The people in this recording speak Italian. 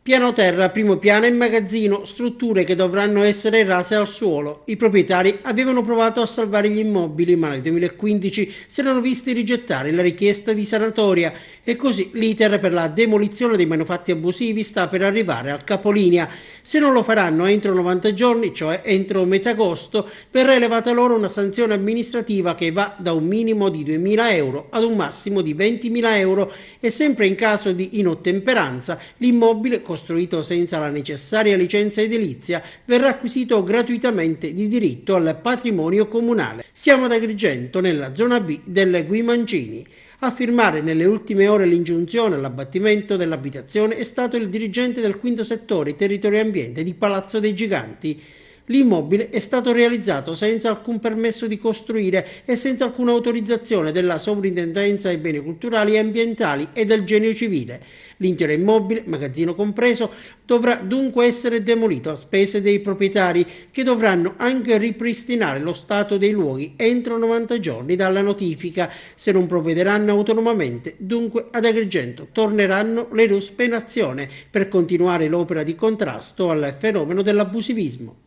Piano terra, primo piano e magazzino, strutture che dovranno essere rase al suolo. I proprietari avevano provato a salvare gli immobili, ma nel 2015 si erano visti rigettare la richiesta di sanatoria e così l'iter per la demolizione dei manufatti abusivi sta per arrivare al capolinea. Se non lo faranno entro 90 giorni, cioè entro metà agosto, verrà elevata loro una sanzione amministrativa che va da un minimo di 2.000 euro ad un massimo di 20.000 euro e sempre in caso di inottemperanza l'immobile costruito senza la necessaria licenza edilizia verrà acquisito gratuitamente di diritto al patrimonio comunale. Siamo ad Agrigento, nella zona B delle Guimancini. A firmare nelle ultime ore l'ingiunzione all'abbattimento dell'abitazione è stato il dirigente del quinto settore territorio e ambiente di Palazzo dei Giganti. L'immobile è stato realizzato senza alcun permesso di costruire e senza alcuna autorizzazione della Sovrintendenza ai beni culturali e ambientali e del Genio civile. L'intero immobile, magazzino compreso, dovrà dunque essere demolito a spese dei proprietari, che dovranno anche ripristinare lo stato dei luoghi entro 90 giorni dalla notifica. Se non provvederanno autonomamente, dunque ad Agrigento torneranno le ruspe in azione per continuare l'opera di contrasto al fenomeno dell'abusivismo.